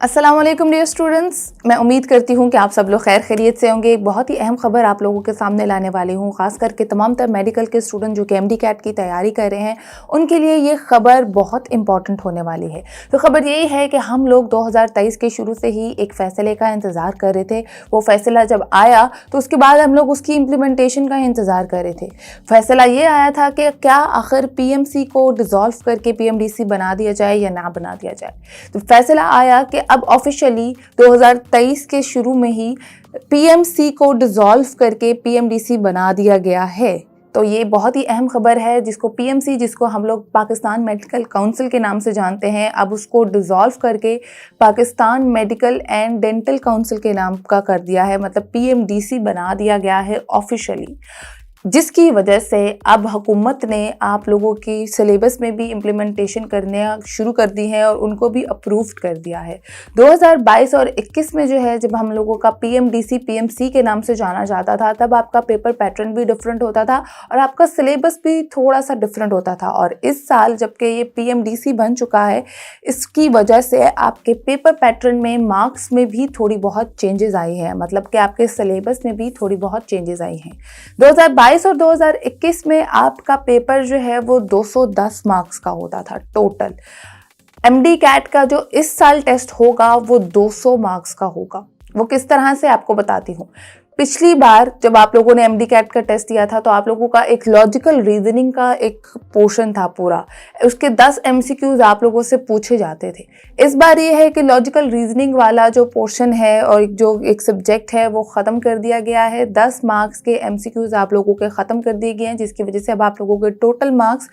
अस्सलाम वालेकुम dear students, मैं उम्मीद करती हूँ कि आप सब लोग खैर खैरियत से होंगे। एक बहुत ही अहम खबर आप लोगों के सामने लाने वाली हूँ, ख़ास करके तमाम तर मेडिकल के स्टूडेंट जो कि एमडी कैट की तैयारी कर रहे हैं उनके लिए ये खबर बहुत इंपॉर्टेंट होने वाली है। तो खबर यही है कि हम लोग 2023 के शुरू से ही एक फ़ैसले का इंतज़ार कर रहे थे। वो फ़ैसला जब आया तो उसके बाद हम लोग उसकी इम्प्लीमेंटेशन का इंतज़ार कर रहे थे। फ़ैसला ये आया था कि क्या आखिर पीएमसी को डिज़ोल्व करके पीएमडीसी बना दिया जाए या ना बना दिया जाए। तो फैसला आया कि अब ऑफिशियली 2023 के शुरू में ही पीएमसी को डिसॉल्व करके पीएमडीसी बना दिया गया है। तो ये बहुत ही अहम खबर है जिसको पीएमसी, जिसको हम लोग पाकिस्तान मेडिकल काउंसिल के नाम से जानते हैं, अब उसको डिसॉल्व करके Pakistan medical and dental council के नाम का कर दिया है। मतलब पीएमडीसी बना दिया गया है ऑफिशियली, जिसकी वजह से अब हुकूमत ने आप लोगों की सिलेबस में भी इम्प्लीमेंटेशन करने शुरू कर दी है और उनको भी अप्रूव्ड कर दिया है। 2022 और 21 में जो है, जब हम लोगों का पीएमडीसी पीएमसी के नाम से जाना जाता था, तब आपका पेपर पैटर्न भी डिफरेंट होता था और आपका सिलेबस भी थोड़ा सा डिफरेंट होता था। और इस साल जबकि ये पीएमडीसी बन चुका है, इसकी वजह से आपके पेपर पैटर्न में, मार्क्स में भी थोड़ी बहुत चेंजेस आई हैं। मतलब कि आपके सिलेबस में भी थोड़ी बहुत चेंजेस आई हैं। 2022 और 2021 में आपका पेपर जो है वो 210 मार्क्स का होता था टोटल। एमडी कैट का जो इस साल टेस्ट होगा वो 200 मार्क्स का होगा। वो किस तरह से आपको बताती हूँ। पिछली बार जब आप लोगों ने एमडी कैट का टेस्ट दिया था तो आप लोगों का एक लॉजिकल रीजनिंग का एक पोर्शन था पूरा, उसके 10 एमसीक्यूज आप लोगों से पूछे जाते थे। इस बार ये है कि लॉजिकल रीजनिंग वाला जो पोर्शन है और जो एक सब्जेक्ट है वो ख़त्म कर दिया गया है। 10 मार्क्स के एमसीक्यूज आप लोगों के ख़त्म कर दिए गए हैं, जिसकी वजह से अब आप लोगों के टोटल मार्क्स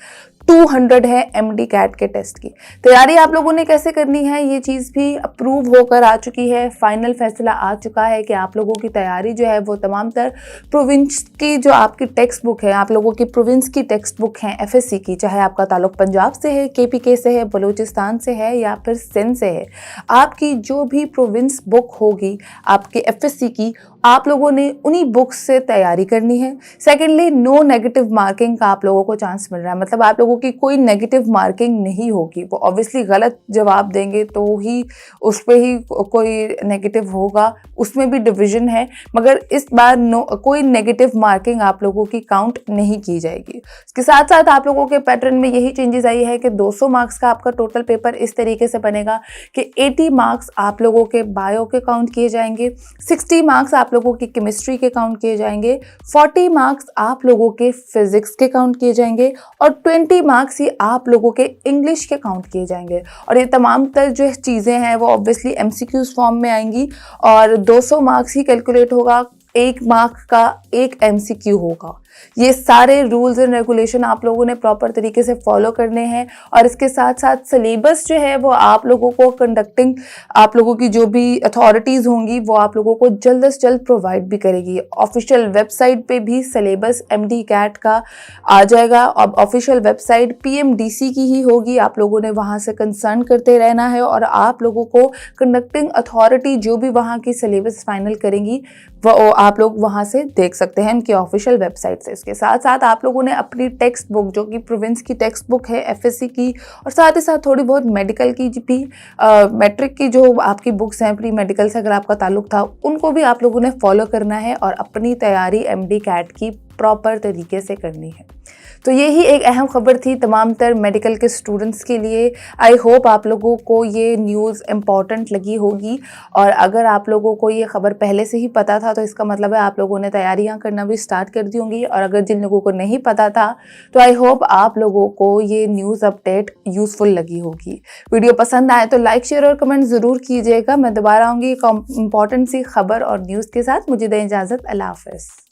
200 है एमडी कैट के टेस्ट की। तैयारी आप लोगों ने कैसे करनी है, ये चीज़ भी अप्रूव होकर आ चुकी है। फाइनल फैसला आ चुका है कि आप लोगों की तैयारी जो है वो तमाम तर प्रोविंस की जो आपकी टेक्स्ट बुक है, आप लोगों की प्रोविंस की टेक्स्ट बुक हैं एफएससी की, चाहे आपका ताल्लुक पंजाब से है, केपीके से है, बलूचिस्तान से है या फिर सिंध से है, आपकी जो भी प्रोविंस बुक होगी आपके एफएससी की, आप लोगों ने उन्हीं बुक्स से तैयारी करनी है। सेकेंडली, नो नेगेटिव मार्किंग का आप लोगों को चांस मिल रहा है। मतलब आप लोगों की कोई नेगेटिव मार्किंग नहीं होगी। वो ऑब्वियसली गलत जवाब देंगे तो ही उस पर ही कोई नेगेटिव होगा, उसमें भी डिवीजन है, मगर इस बार कोई नेगेटिव मार्किंग आप लोगों की काउंट नहीं की जाएगी। इसके साथ साथ आप लोगों के पैटर्न में यही चेंजेस आई है कि 200 मार्क्स का आपका टोटल पेपर इस तरीके से बनेगा कि 80 मार्क्स आप लोगों के बायो के काउंट किए जाएंगे, 60 मार्क्स आप लोगों की केमिस्ट्री के काउंट किए जाएंगे, 40 मार्क्स आप लोगों के फिजिक्स के काउंट किए जाएंगे और 20 मार्क्स ही आप लोगों के इंग्लिश के काउंट किए जाएंगे। और ये तमाम तर जो चीज़ें हैं वो ऑब्वियसली एमसीक्यूज फॉर्म में आएंगी और 200 मार्क्स ही कैलकुलेट होगा, 1 मार्क का 1 एमसीक्यू होगा। ये सारे रूल्स एंड रेगुलेशन आप लोगों ने प्रॉपर तरीके से फॉलो करने हैं। और इसके साथ साथ सिलेबस जो है वो आप लोगों को कंडक्टिंग, आप लोगों की जो भी अथॉरिटीज़ होंगी वो आप लोगों को जल्द से जल्द प्रोवाइड भी करेगी। ऑफिशियल वेबसाइट पे भी सिलेबस एमडी कैट का आ जाएगा। अब ऑफिशियल वेबसाइट पीएमडीसी की ही होगी, आप लोगों ने वहाँ से कंसर्न करते रहना है और आप लोगों को कंडक्टिंग अथॉरिटी जो भी वहाँ की सिलेबस फाइनल करेंगी वो आप लोग वहाँ से देख सकते हैं उनकी ऑफिशियल वेबसाइट से। इसके साथ साथ आप लोगों ने अपनी टेक्स्ट बुक, जो कि प्रोविंस की टेक्स्ट बुक है एफएससी की, और साथ ही साथ थोड़ी बहुत मेडिकल की भी, मैट्रिक की जो आपकी बुक्स हैं प्री मेडिकल से अगर आपका ताल्लुक था, उनको भी आप लोगों ने फॉलो करना है और अपनी तैयारी एमडी कैट की प्रॉपर तरीके से करनी है। तो यही एक अहम खबर थी तमाम तर मेडिकल के स्टूडेंट्स के लिए। आई होप आप लोगों को ये न्यूज़ इम्पॉर्टेंट लगी होगी और अगर आप लोगों को ये खबर पहले से ही पता था तो इसका मतलब है आप लोगों ने तैयारियां करना भी स्टार्ट कर दी होंगी। और अगर जिन लोगों को नहीं पता था तो आई होप आप लोगों को ये न्यूज़ अपडेट यूज़फुल लगी होगी। वीडियो पसंद आए तो लाइक, शेयर और कमेंट ज़रूर कीजिएगा। मैं दोबारा आऊँगी एक इंपॉर्टेंट सी खबर और न्यूज़ के साथ। मुझे दें इजाज़त। अल्लाह हाफ़िज़।